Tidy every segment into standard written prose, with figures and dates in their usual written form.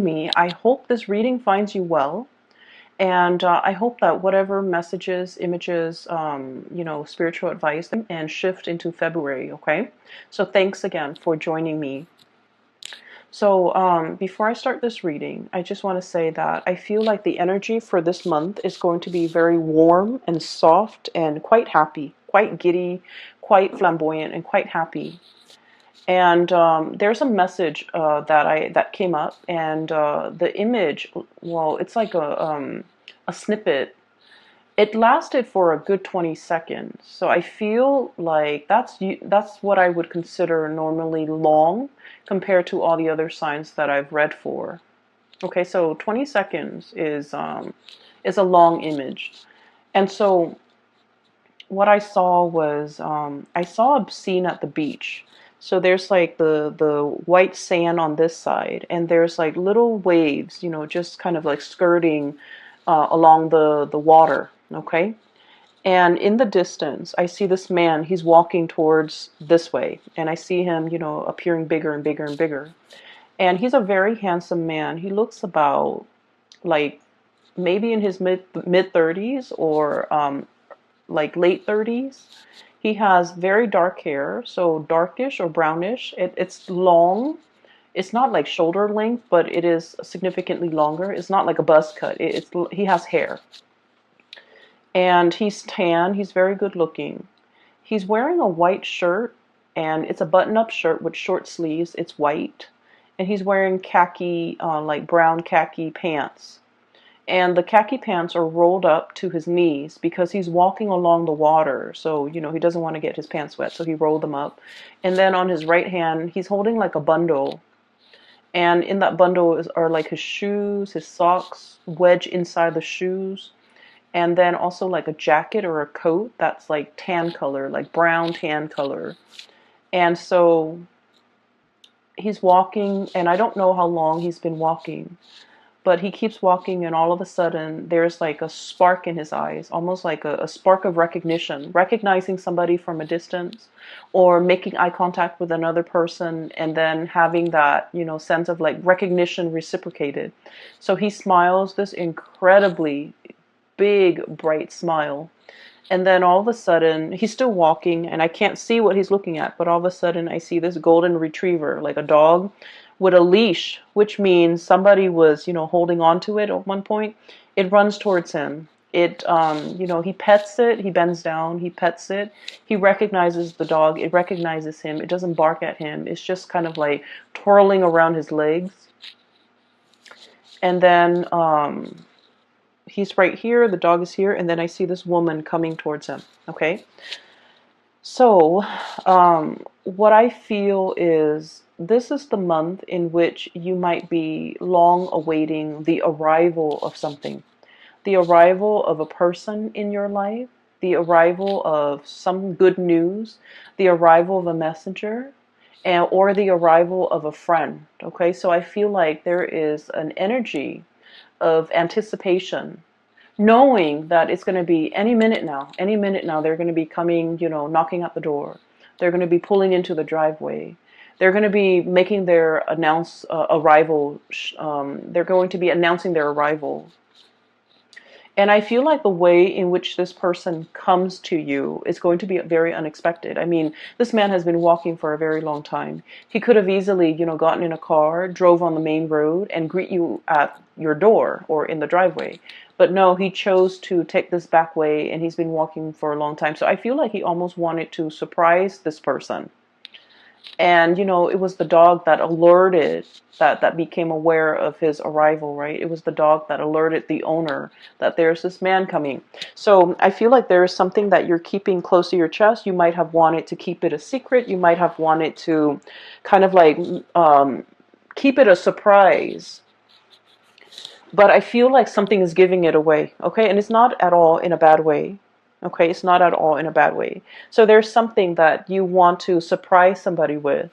me. I hope this reading finds you well. And I hope that whatever messages, images, spiritual advice and shift into February, okay? So thanks again for joining me. So before I start this reading, I just want to say that I feel like the energy for this month is going to be very warm and soft and quite happy, quite giddy, quite flamboyant, and quite happy. And there's a message that came up, and the image, well, it's like a snippet. It lasted for a good 20 seconds. So I feel like that's what I would consider normally long compared to all the other signs that I've read for. Okay, so 20 seconds is a long image. And so what I saw was I saw a scene at the beach. So there's like the white sand on this side, and there's like little waves, just kind of like skirting along the water. Okay, and in the distance, I see this man. He's walking towards this way, and I see him, appearing bigger and bigger and bigger. And he's a very handsome man. He looks about like maybe in his mid 30s or like late 30s. He has very dark hair, so darkish or brownish. It's long. It's not like shoulder length, but it is significantly longer. It's not like a buzz cut. He has hair. And he's tan. He's very good looking. He's wearing a white shirt, and it's a button-up shirt with short sleeves. It's white. And he's wearing khaki, like brown khaki pants. And the khaki pants are rolled up to his knees because he's walking along the water. So, he doesn't want to get his pants wet, so he rolled them up. And then on his right hand, he's holding like a bundle. And in that bundle are like his shoes, his socks, wedged inside the shoes. And then also like a jacket or a coat that's like tan color, like brown tan color. And so he's walking, and I don't know how long he's been walking. But he keeps walking, and all of a sudden, there's like a spark in his eyes, almost like a spark of recognition, recognizing somebody from a distance, or making eye contact with another person, and then having that, sense of like recognition reciprocated. So he smiles this incredibly big, bright smile. And then all of a sudden, he's still walking, and I can't see what he's looking at, but all of a sudden, I see this golden retriever, like a dog, with a leash, which means somebody was, holding on to it at one point. It runs towards him. He pets it. He bends down. He pets it. He recognizes the dog. It recognizes him. It doesn't bark at him. It's just kind of like twirling around his legs. And then he's right here. The dog is here. And then I see this woman coming towards him. Okay. So, what I feel is this is the month in which you might be long awaiting the arrival of something, the arrival of a person in your life, the arrival of some good news, the arrival of a messenger, or the arrival of a friend. Okay, so I feel like there is an energy of anticipation, knowing that it's going to be any minute now, they're going to be coming, knocking at the door. They're going to be pulling into the driveway. They're going to be making their arrival. They're going to be announcing their arrival. And I feel like the way in which this person comes to you is going to be very unexpected. I mean, this man has been walking for a very long time. He could have easily, gotten in a car, drove on the main road, and greet you at your door or in the driveway. But no, he chose to take this back way, and he's been walking for a long time. So I feel like he almost wanted to surprise this person. And, it was the dog that alerted, that became aware of his arrival, right? It was the dog that alerted the owner that there's this man coming. So I feel like there is something that you're keeping close to your chest. You might have wanted to keep it a secret. You might have wanted to kind of like keep it a surprise. But I feel like something is giving it away, okay? And it's not at all in a bad way. Okay, it's not at all in a bad way. So there's something that you want to surprise somebody with.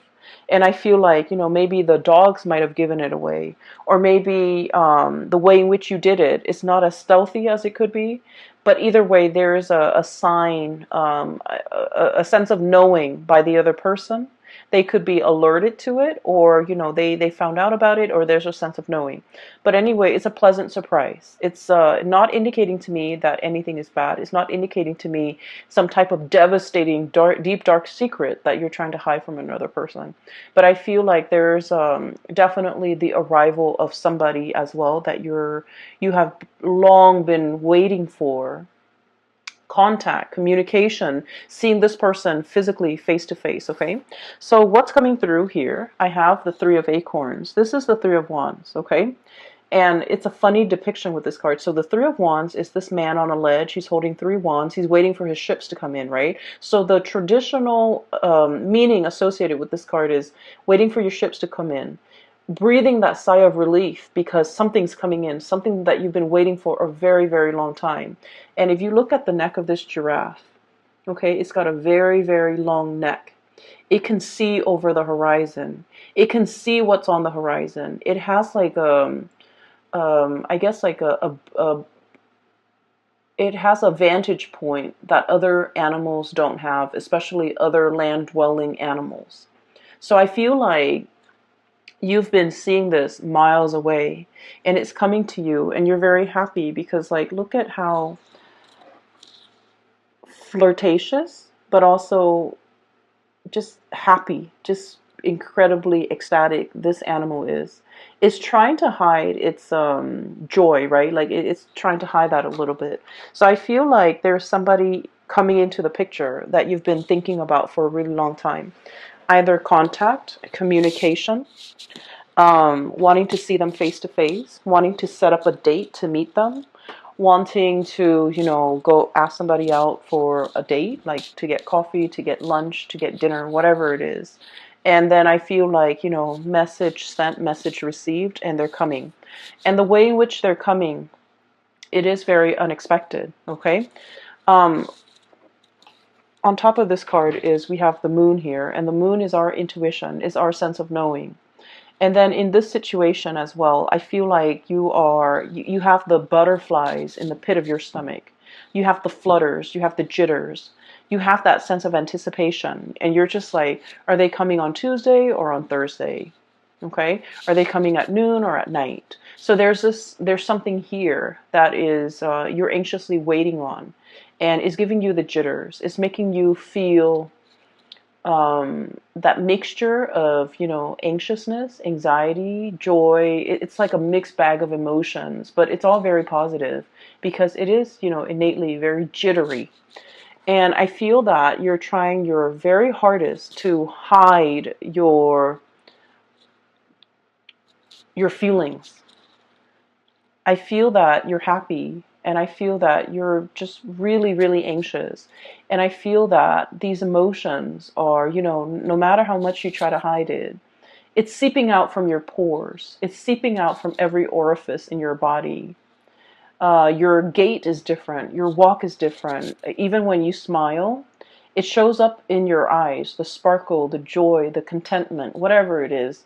And I feel like, maybe the dogs might have given it away. Or maybe the way in which you did it is not as stealthy as it could be. But either way, there is a sign, a sense of knowing by the other person They could be alerted to it, or they found out about it, or there's a sense of knowing. But anyway, it's a pleasant surprise. It's not indicating to me that anything is bad. It's not indicating to me some type of devastating, dark, deep, dark secret that you're trying to hide from another person. But I feel like there's definitely the arrival of somebody as well that you have long been waiting for. Contact, communication, seeing this person physically face to face, okay? So what's coming through here? I have the Three of Acorns. This is the Three of Wands, okay? And it's a funny depiction with this card. So the Three of Wands is this man on a ledge. He's holding three wands. He's waiting for his ships to come in, right? So the traditional meaning associated with this card is waiting for your ships to come in. Breathing that sigh of relief because something's coming in, something that you've been waiting for a very, very long time. And if you look at the neck of this giraffe, okay, it's got a very, very long neck. It can see over the horizon. It can see what's on the horizon. It has like I guess like it has a vantage point that other animals don't have, especially other land-dwelling animals. So I feel like you've been seeing this miles away and it's coming to you and you're very happy because, like, look at how flirtatious but also just happy, just incredibly ecstatic this animal is. It's trying to hide its joy, right? Like it's trying to hide that a little bit. So I feel like there's somebody coming into the picture that you've been thinking about for a really long time. Either contact, communication, wanting to see them face to face, wanting to set up a date to meet them, wanting to, go ask somebody out for a date, like to get coffee, to get lunch, to get dinner, whatever it is. And then I feel like, message sent, message received, and they're coming. And the way in which they're coming, it is very unexpected, okay? On top of this card is we have the moon here, and the moon is our intuition, is our sense of knowing. And then in this situation as well, I feel like you have the butterflies in the pit of your stomach. You have the flutters, you have the jitters, you have that sense of anticipation. And you're just like, are they coming on Tuesday or on Thursday? Okay? Are they coming at noon or at night? So there's something here that is you're anxiously waiting on and is giving you the jitters. It's making you feel that mixture of, anxiousness, anxiety, joy. It's like a mixed bag of emotions, but it's all very positive because it is, innately very jittery. And I feel that you're trying your very hardest to hide your feelings. I feel that you're happy and I feel that you're just really, really anxious. And I feel that these emotions are, no matter how much you try to hide it, it's seeping out from your pores. It's seeping out from every orifice in your body. Your gait is different. Your walk is different. Even when you smile, it shows up in your eyes, the sparkle, the joy, the contentment, whatever it is.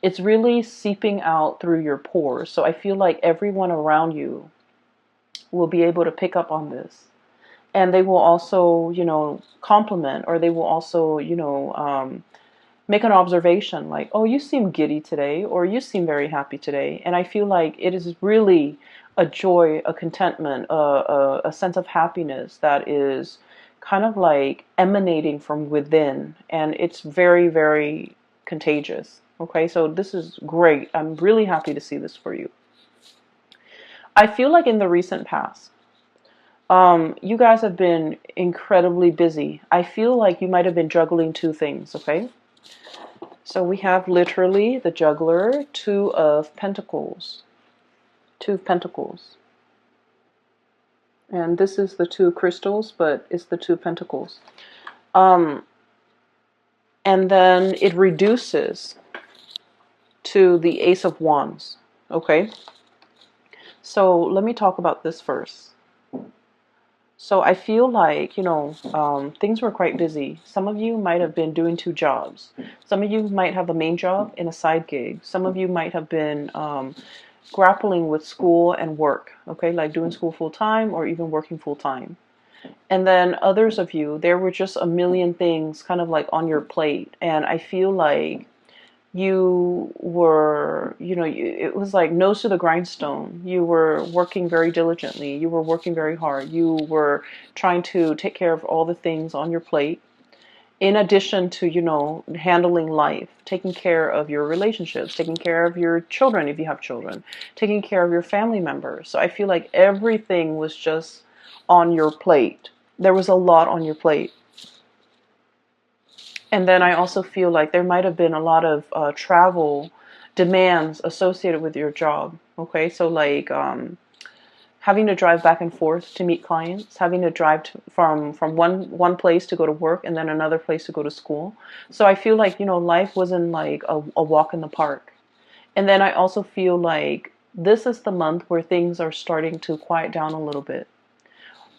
It's really seeping out through your pores. So I feel like everyone around you will be able to pick up on this. And they will also, compliment, or they will also, make an observation like, oh, you seem giddy today, or you seem very happy today. And I feel like it is really a joy, a contentment, a sense of happiness that is kind of like emanating from within. And it's very, very contagious. Okay, so this is great. I'm really happy to see this for you. I feel like in the recent past, you guys have been incredibly busy. I feel like you might have been juggling two things, okay? So we have literally the juggler, Two of Pentacles. Two of Pentacles. And this is the Two of Crystals, but it's the Two of Pentacles. And then it reduces to the Ace of Wands, okay? So let me talk about this first. So I feel like, things were quite busy. Some of you might have been doing two jobs. Some of you might have a main job and a side gig. Some of you might have been grappling with school and work, okay, like doing school full time or even working full time. And then others of you, there were just a million things kind of like on your plate. And I feel like you were, it was like nose to the grindstone. You were working very diligently. You were working very hard. You were trying to take care of all the things on your plate. In addition to, handling life, taking care of your relationships, taking care of your children if you have children, taking care of your family members. So I feel like everything was just on your plate. There was a lot on your plate. And then I also feel like there might have been a lot of travel demands associated with your job. Okay, so like having to drive back and forth to meet clients, having to drive from one place to go to work and then another place to go to school. So I feel like life wasn't like a walk in the park. And then I also feel like this is the month where things are starting to quiet down a little bit.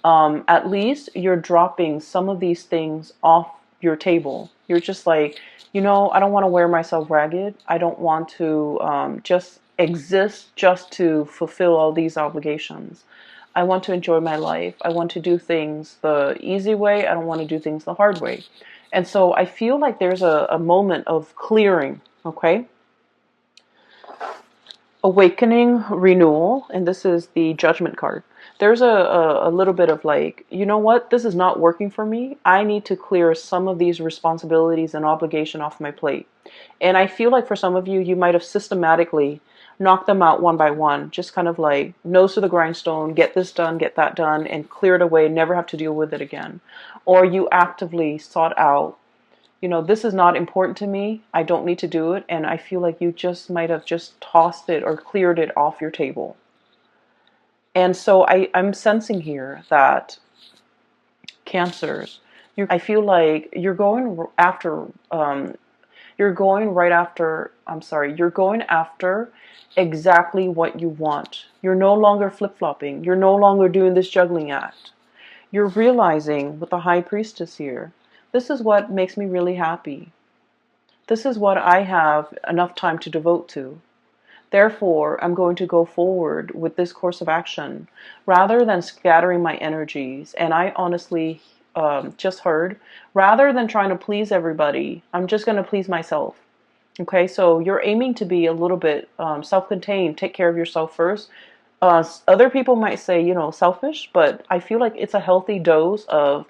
At least you're dropping some of these things off your table. You're just like, I don't want to wear myself ragged. I don't want to just exist just to fulfill all these obligations. I want to enjoy my life. I want to do things the easy way. I don't want to do things the hard way. And so I feel like there's a moment of clearing, okay? Awakening, renewal, and this is the Judgment card. There's a little bit of like, you know what, this is not working for me. I need to clear some of these responsibilities and obligation off my plate. And I feel like for some of you, you might have systematically knocked them out one by one, just kind of like nose to the grindstone, get this done, get that done, and clear it away, never have to deal with it again. Or you actively sought out, this is not important to me. I don't need to do it. And I feel like you just might have just tossed it or cleared it off your table. And so I'm sensing here that Cancers, I feel like you're going after, you're going right after, I'm sorry, you're going after exactly what you want. You're no longer flip-flopping. You're no longer doing this juggling act. You're realizing with the High Priestess here, this is what makes me really happy. This is what I have enough time to devote to. Therefore, I'm going to go forward with this course of action rather than scattering my energies. And I honestly just heard, rather than trying to please everybody, I'm just going to please myself. Okay, so you're aiming to be a little bit self-contained, take care of yourself first. Other people might say, selfish, but I feel like it's a healthy dose of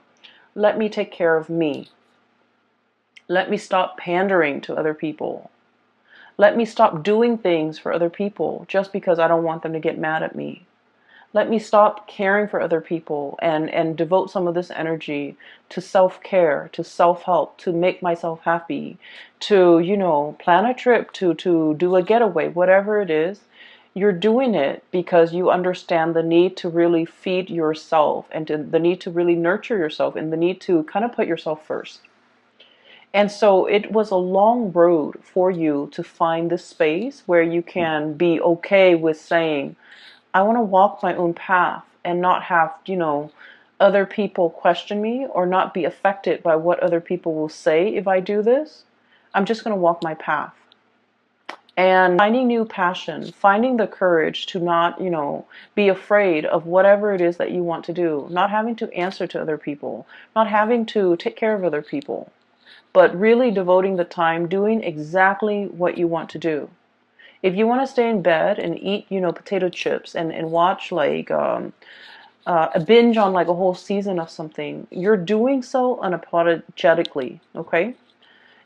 let me take care of me. Let me stop pandering to other people. Let me stop doing things for other people just because I don't want them to get mad at me. Let me stop caring for other people and devote some of this energy to self-care, to self-help, to make myself happy, to, plan a trip, to do a getaway, whatever it is. You're doing it because you understand the need to really feed yourself and the need to really nurture yourself and the need to kind of put yourself first. And so it was a long road for you to find this space where you can be okay with saying, I want to walk my own path and not have, other people question me or not be affected by what other people will say if I do this. I'm just going to walk my path. And finding new passion, finding the courage to not, be afraid of whatever it is that you want to do, not having to answer to other people, not having to take care of other people, but really devoting the time doing exactly what you want to do. If you want to stay in bed and eat, potato chips and watch like a binge on like a whole season of something, you're doing so unapologetically, okay?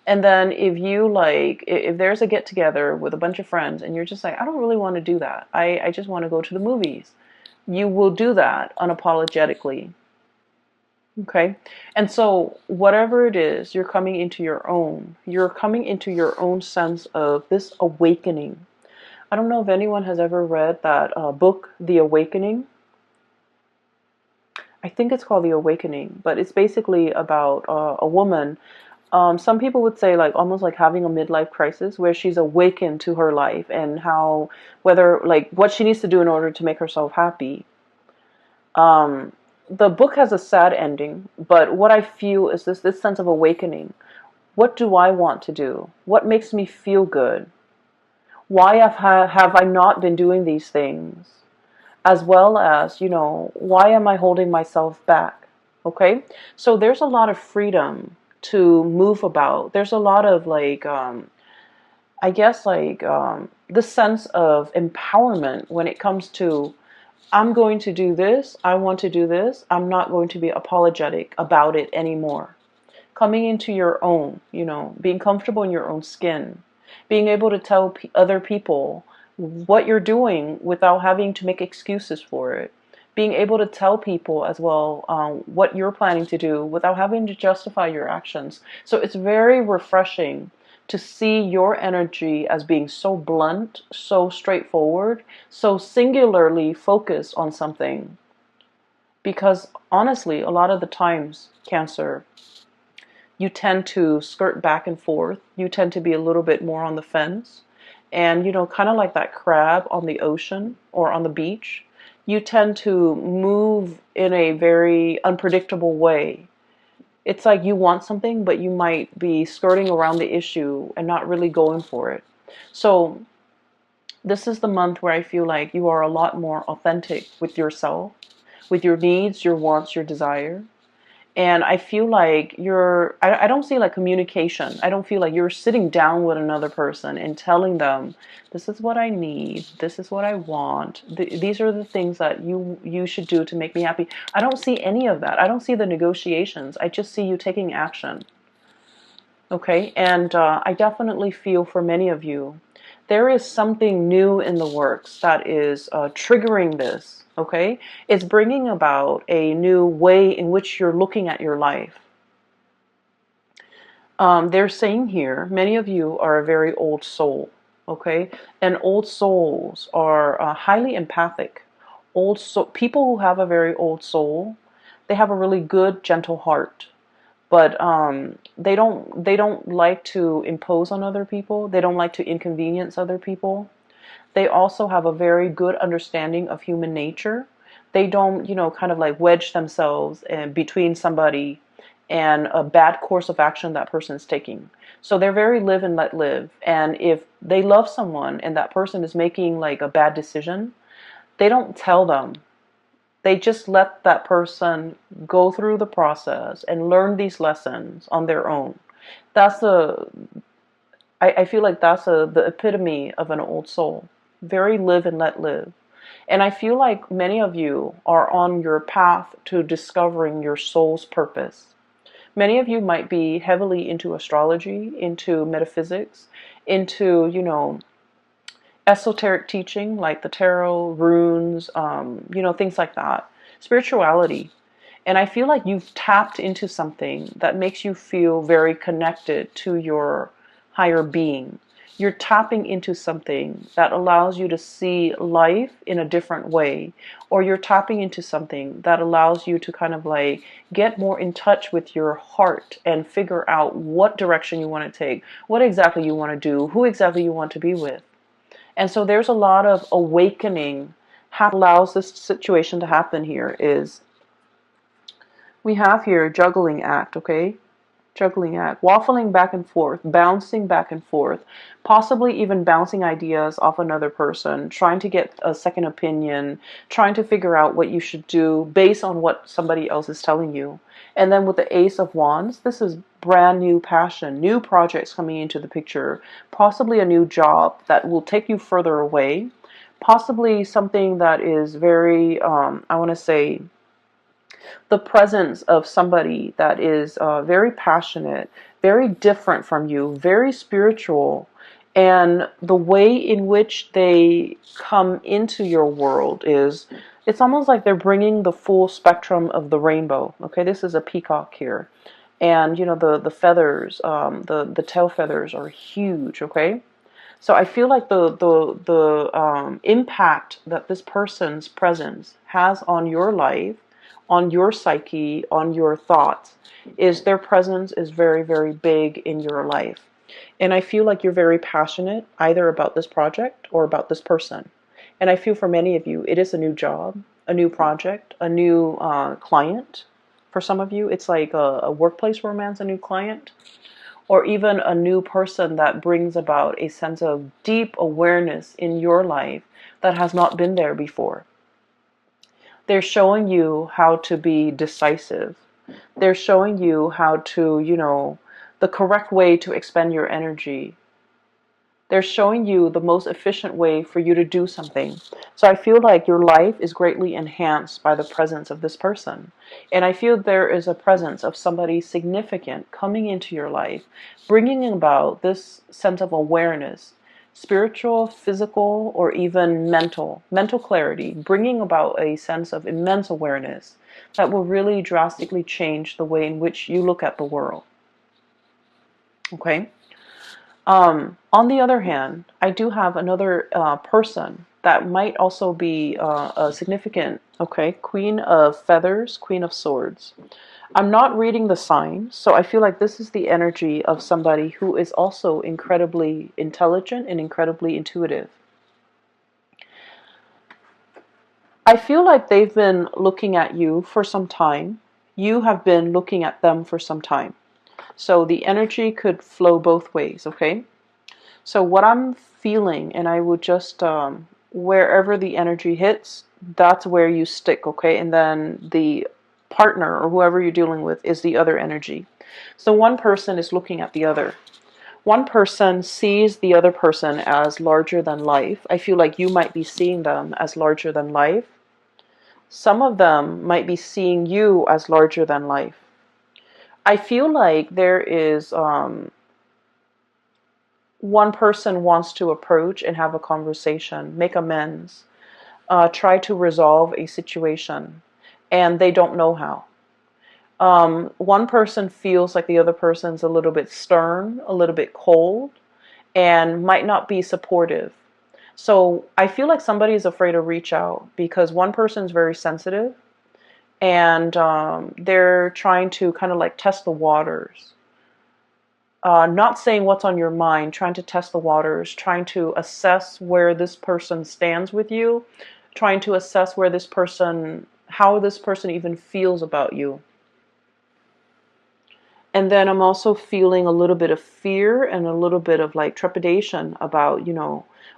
And then if you like, if there's a get together with a bunch of friends and you're just like, I don't really want to do that. I just want to go to the movies. You will do that unapologetically. Okay. And so whatever it is, you're coming into your own. You're coming into your own sense of this awakening. I don't know if anyone has ever read that book, The Awakening. I think it's called The Awakening, but it's basically about a woman. Some people would say like almost like having a midlife crisis where she's awakened to her life and how, whether like what she needs to do in order to make herself happy. The book has a sad ending, but what I feel is this sense of awakening. What do I want to do? What makes me feel good? Why have I not been doing these things? As well as, why am I holding myself back? Okay, so there's a lot of freedom to move about. There's a lot of like I guess like the sense of empowerment when it comes to, I'm going to do this, I want to do this, I'm not going to be apologetic about it anymore. Coming into your own, being comfortable in your own skin, being able to tell other people what you're doing without having to make excuses for it. Being able to tell people as well what you're planning to do without having to justify your actions. So it's very refreshing to see your energy as being so blunt, so straightforward, so singularly focused on something. Because honestly, a lot of the times, Cancer, you tend to skirt back and forth. You tend to be a little bit more on the fence. And, kind of like that crab on the ocean or on the beach, you tend to move in a very unpredictable way. It's like you want something, but you might be skirting around the issue and not really going for it. So, this is the month where I feel like you are a lot more authentic with yourself, with your needs, your wants, your desire. And I feel like I don't see like communication. I don't feel like you're sitting down with another person and telling them, this is what I need, this is what I want, these are the things that you should do to make me happy. I don't see any of that. I don't see the negotiations. I just see you taking action. Okay, and I definitely feel for many of you, there is something new in the works that is triggering this. Okay, it's bringing about a new way in which you're looking at your life. They're saying here, many of you are a very old soul. Okay, and old souls are highly empathic. People who have a very old soul, they have a really good, gentle heart, but they don't like to impose on other people. They don't like to inconvenience other people. They also have a very good understanding of human nature. They don't, kind of like wedge themselves in between somebody and a bad course of action that person is taking. So they're very live and let live. And if they love someone and that person is making like a bad decision, they don't tell them. They just let that person go through the process and learn these lessons on their own. That's I feel like that's the epitome of an old soul. Very live and let live. And I feel like many of you are on your path to discovering your soul's purpose. Many of you might be heavily into astrology, into metaphysics, into, esoteric teaching like the tarot, runes, things like that. Spirituality. And I feel like you've tapped into something that makes you feel very connected to your higher being. You're tapping into something that allows you to see life in a different way, or you're tapping into something that allows you to kind of like get more in touch with your heart and figure out what direction you want to take, what exactly you want to do, who exactly you want to be with. And so there's a lot of awakening allows this situation to happen here is we have here juggling act, okay? Juggling act, waffling back and forth, bouncing back and forth, possibly even bouncing ideas off another person, trying to get a second opinion, trying to figure out what you should do based on what somebody else is telling you. And then with the Ace of Wands, this is brand new passion, new projects coming into the picture, possibly a new job that will take you further away, possibly something that is very, I want to say, the presence of somebody that is very passionate, very different from you, very spiritual, and the way in which they come into your world is, it's almost like they're bringing the full spectrum of the rainbow. Okay, this is a peacock here, and the feathers, the tail feathers are huge. Okay, so I feel like the impact that this person's presence has on your life, on your psyche, on your thoughts, is their presence is very, very big in your life. And I feel like you're very passionate either about this project or about this person. And I feel for many of you, it is a new job, a new project, a new client. For some of you, it's like a workplace romance, a new client, or even a new person that brings about a sense of deep awareness in your life that has not been there before. They're showing you how to be decisive. They're showing you how to, the correct way to expend your energy. They're showing you the most efficient way for you to do something. So I feel like your life is greatly enhanced by the presence of this person. And I feel there is a presence of somebody significant coming into your life, bringing about this sense of awareness, spiritual, physical, or even mental clarity, bringing about a sense of immense awareness that will really drastically change the way in which you look at the world. Okay? On the other hand, I do have another person that might also be a significant, okay, Queen of Feathers, Queen of Swords. I'm not reading the sign, so I feel like this is the energy of somebody who is also incredibly intelligent and incredibly intuitive. I feel like they've been looking at you for some time. You have been looking at them for some time. So the energy could flow both ways, okay? So what I'm feeling, and I would just, wherever the energy hits, that's where you stick, okay? And then the partner or whoever you're dealing with is the other energy. So one person is looking at the other. One person sees the other person as larger than life. I feel like you might be seeing them as larger than life. Some of them might be seeing you as larger than life. I feel like there is one person wants to approach and have a conversation, make amends, try to resolve a situation, and they don't know how. One person feels like the other person's a little bit stern, a little bit cold, and might not be supportive. So I feel like somebody is afraid to reach out because one person's very sensitive, and they're trying to kind of like test the waters. Not saying what's on your mind, trying to test the waters, trying to assess where this person stands with you, trying to assess where this person, how this person even feels about you. And then I'm also feeling a little bit of fear and a little bit of like trepidation about,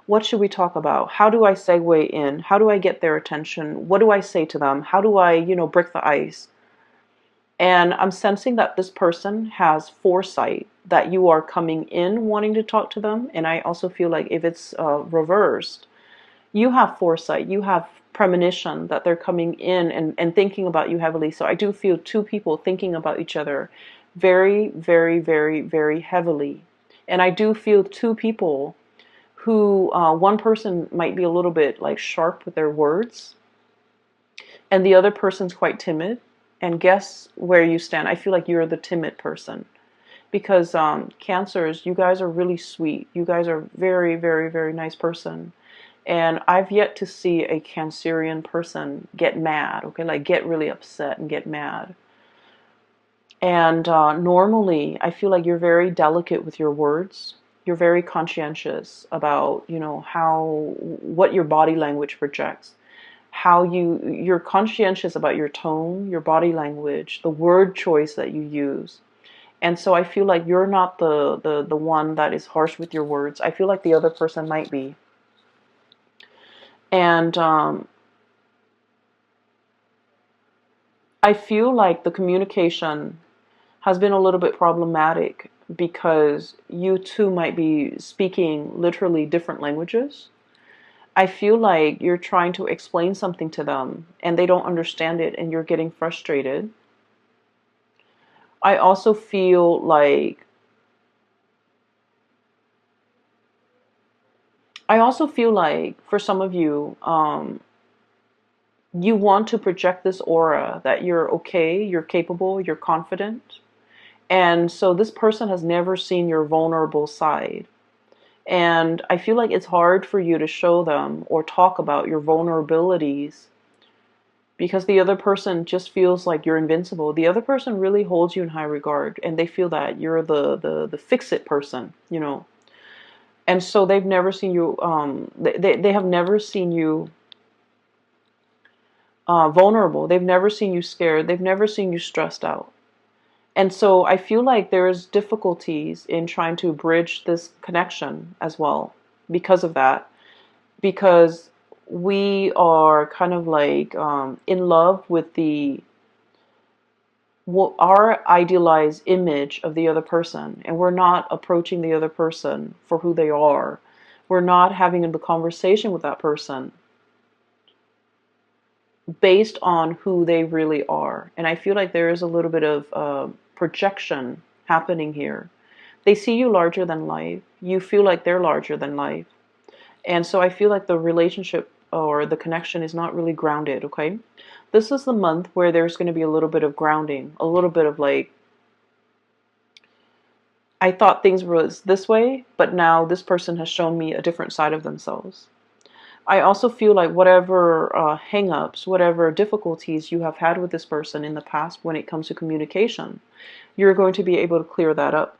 what should we talk about? How do I segue in? How do I get their attention? What do I say to them? How do I, break the ice? And I'm sensing that this person has foresight that you are coming in wanting to talk to them. And I also feel like if it's reversed, you have foresight, you have premonition that they're coming in and thinking about you heavily. So I do feel two people thinking about each other very, very, very, very heavily. And I do feel two people who, one person might be a little bit like sharp with their words, and the other person's quite timid. And guess where you stand? I feel like you're the timid person. Because Cancers, you guys are really sweet. You guys are very, very, very nice person. And I've yet to see a Cancerian person get mad, okay? Like get really upset and get mad. And normally, I feel like you're very delicate with your words. You're very conscientious about, what your body language projects. You're conscientious about your tone, your body language, the word choice that you use. And so I feel like you're not the one that is harsh with your words. I feel like the other person might be. And I feel like the communication has been a little bit problematic because you two might be speaking literally different languages. I feel like you're trying to explain something to them and they don't understand it and you're getting frustrated. I also feel like for some of you, you want to project this aura that you're okay, you're capable, you're confident. And so this person has never seen your vulnerable side. And I feel like it's hard for you to show them or talk about your vulnerabilities because the other person just feels like you're invincible. The other person really holds you in high regard and they feel that you're the fix-it person, And so they've never seen you, they have never seen you vulnerable. They've never seen you scared. They've never seen you stressed out. And so I feel like there's difficulties in trying to bridge this connection as well because of that. Because we are kind of like in love with the our idealized image of the other person, and we're not approaching the other person for who they are. We're not having the conversation with that person based on who they really are. And I feel like there is a little bit of projection happening here. They see you larger than life. You feel like they're larger than life. And so I feel like the relationship or the connection is not really grounded, okay? This is the month where there's going to be a little bit of grounding, a little bit of like, I thought things was this way, but now this person has shown me a different side of themselves. I also feel like whatever hang-ups, whatever difficulties you have had with this person in the past when it comes to communication, you're going to be able to clear that up.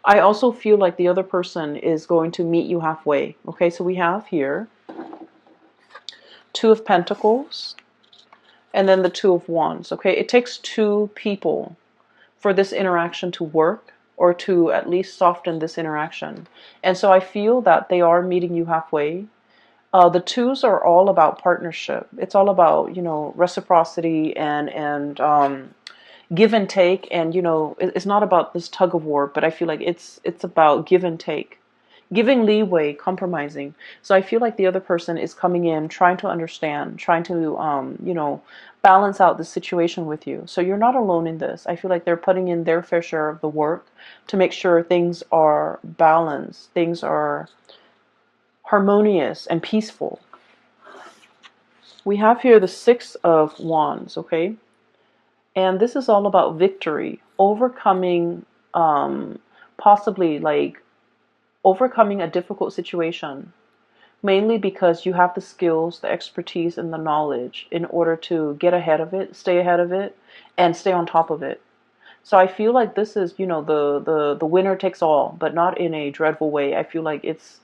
I also feel like the other person is going to meet you halfway. Okay, so we have here Two of Pentacles and then the Two of Wands. Okay, it takes two people for this interaction to work, or to at least soften this interaction. And so I feel that they are meeting you halfway. The twos are all about partnership. It's all about, you know, reciprocity and give and take. And, you know, it's not about this tug of war, but I feel like it's about give and take. Giving leeway, compromising. So I feel like the other person is coming in, trying to understand, trying to, you know, balance out the situation with you. So you're not alone in this. I feel like they're putting in their fair share of the work to make sure things are balanced, things are harmonious and peaceful. We have here the Six of Wands, okay? And this is all about victory, overcoming, possibly like, overcoming a difficult situation, mainly because you have the skills, the expertise, and the knowledge in order to get ahead of it, and stay on top of it. So I feel like this is, you know, the winner takes all, but not in a dreadful way. I feel like it's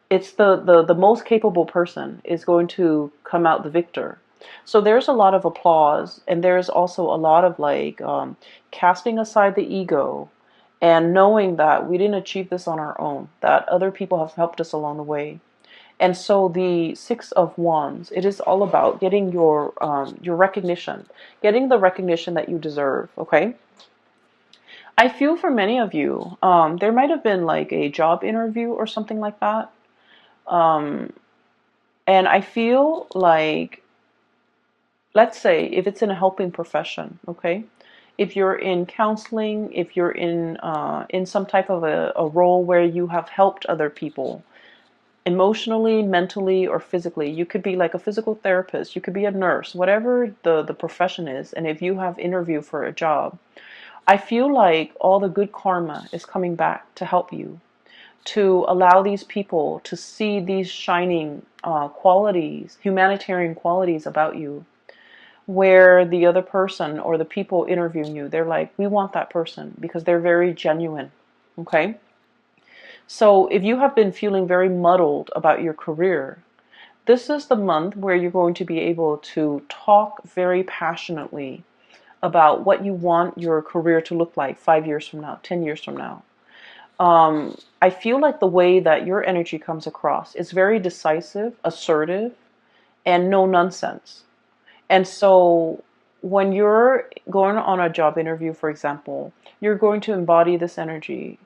the most capable person is going to come out the victor. So there's a lot of applause, and there's also a lot of like casting aside the ego and knowing that we didn't achieve this on our own, that other people have helped us along the way. And so the Six of Wands, it is all about getting your recognition, getting the recognition that you deserve, okay? I feel for many of you, there might have been like a job interview or something like that. Um, and I feel like, let's say, if it's in a helping profession, okay? If you're in counseling, if you're in some type of a role where you have helped other people emotionally, mentally, or physically, you could be like a physical therapist, you could be a nurse, whatever the profession is, and if you have interviewed for a job, I feel like all the good karma is coming back to help you, to allow these people to see these shining qualities, humanitarian qualities about you, where the other person or the people interviewing you, they're like, we want that person because they're very genuine, okay? So if you have been feeling very muddled about your career, this is the month where you're going to be able to talk very passionately about what you want your career to look like 5 years from now, 10 years from now. I feel like the way that your energy comes across is very decisive, assertive, and no nonsense. And so when you're going on a job interview, for example, you're going to embody this energy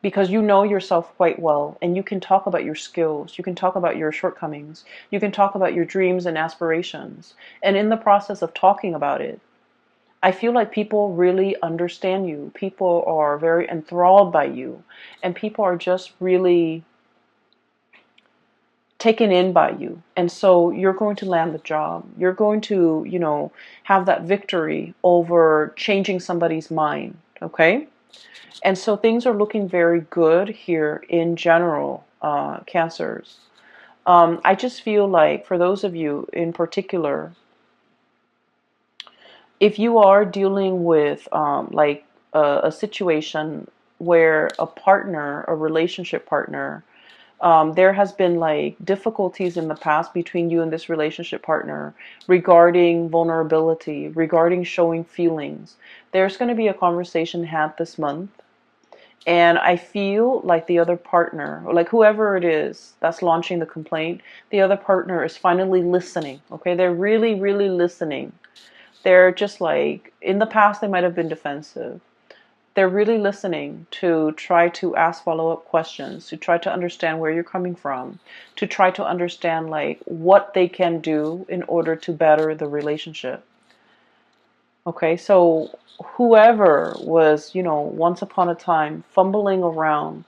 because you know yourself quite well, and you can talk about your skills, you can talk about your shortcomings, you can talk about your dreams and aspirations. And in the process of talking about it, I feel like people really understand you. People are very enthralled by you, and people are just really taken in by you. And so you're going to land the job. You're going to, you know, have that victory over changing somebody's mind, okay? And so things are looking very good here in general, Cancers. I just feel like for those of you in particular, if you are dealing with like a situation where a partner, a relationship partner, there has been like difficulties in the past between you and this relationship partner regarding vulnerability, regarding showing feelings. There's going to be a conversation had this month And I feel like the other partner, or like whoever it is that's launching the complaint, the other partner is finally listening. Okay, they're really, really listening. They're just like, in the past, they might have been defensive. They're really listening to try to ask follow-up questions, to try to understand where you're coming from, to try to understand like what they can do in order to better the relationship. Okay, so whoever was, once upon a time fumbling around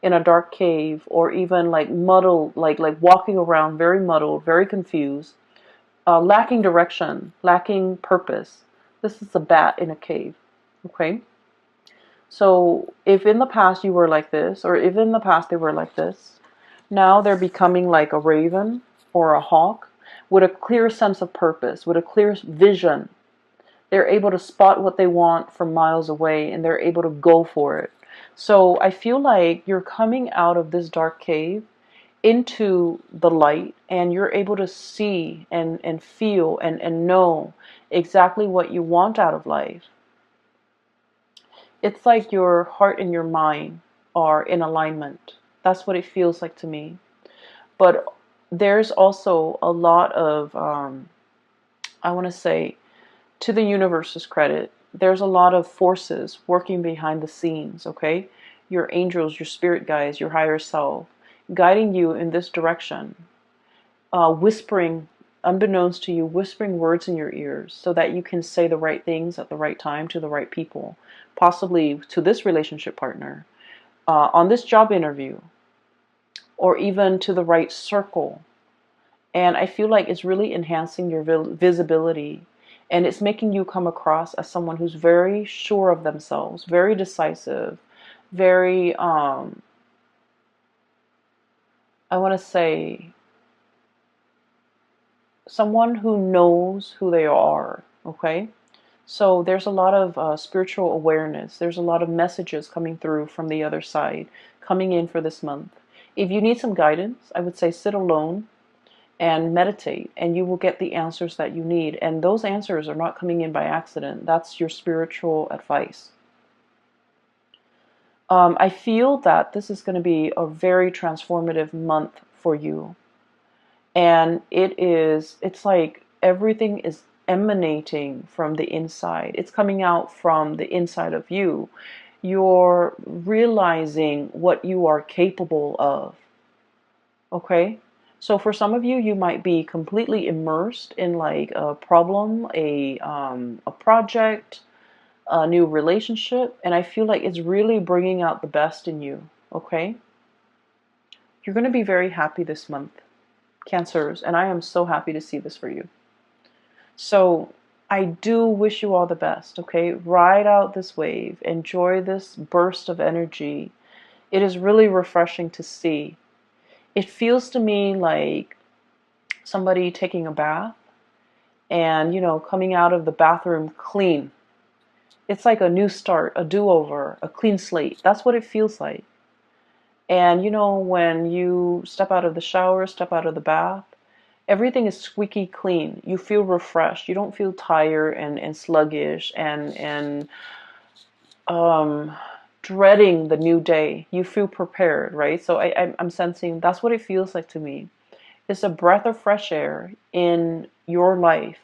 in a dark cave, or even like muddled, like walking around very muddled, very confused, lacking direction, lacking purpose. This is a bat in a cave. Okay, so if in the past you were like this, or if in the past they were like this, now they're becoming like a raven or a hawk with a clear sense of purpose, with a clear vision. They're able to spot what they want from miles away, and they're able to go for it. So I feel like you're coming out of this dark cave into the light, and you're able to see and feel and know exactly what you want out of life. It's like your heart and your mind are in alignment. That's what it feels like to me. But there's also a lot of, I want to say, to the universe's credit, there's a lot of forces working behind the scenes, okay? Your angels, your spirit guides, your higher self, guiding you in this direction, whispering, unbeknownst to you, whispering words in your ears so that you can say the right things at the right time to the right people, possibly to this relationship partner, on this job interview, or even to the right circle. And I feel like it's really enhancing your visibility, and it's making you come across as someone who's very sure of themselves, very decisive, very, I want to say, someone who knows who they are, okay? So there's a lot of spiritual awareness. There's a lot of messages coming through from the other side, coming in for this month. If you need some guidance, I would say sit alone and meditate, and you will get the answers that you need. And those answers are not coming in by accident. That's your spiritual advice. I feel that this is going to be a very transformative month for you. And it's like everything is emanating from the inside. It's coming out from the inside of you. You're realizing what you are capable of. Okay? So for some of you, you might be completely immersed in like a problem, a project, a new relationship, and I feel like it's really bringing out the best in you. Okay? You're going to be very happy this month, Cancers, and I am so happy to see this for you. So I do wish you all the best. Okay? Ride out this wave. Enjoy this burst of energy. It is really refreshing to see. It feels to me like somebody taking a bath and, coming out of the bathroom clean. It's like a new start, a do-over, a clean slate. That's what it feels like. And, when you step out of the shower, step out of the bath, everything is squeaky clean. You feel refreshed. You don't feel tired and sluggish and dreading the new day. You feel prepared, right? So I'm sensing that's what it feels like to me. It's a breath of fresh air in your life.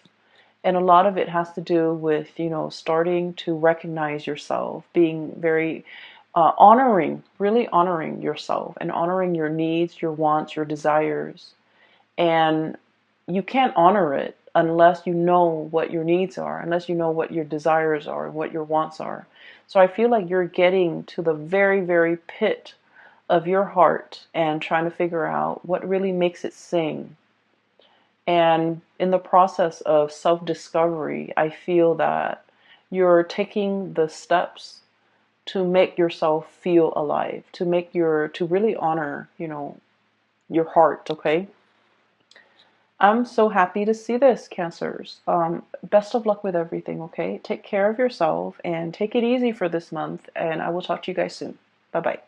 And a lot of it has to do with, starting to recognize yourself, being very honoring, really honoring yourself and honoring your needs, your wants, your desires. And you can't honor it unless you know what your needs are, unless you know what your desires are and what your wants are. So I feel like you're getting to the very, very pit of your heart and trying to figure out what really makes it sing. And in the process of self-discovery, I feel that you're taking the steps to make yourself feel alive, to really honor, your heart, okay? I'm so happy to see this, Cancers. Best of luck with everything, okay? Take care of yourself and take it easy for this month, and I will talk to you guys soon. Bye-bye.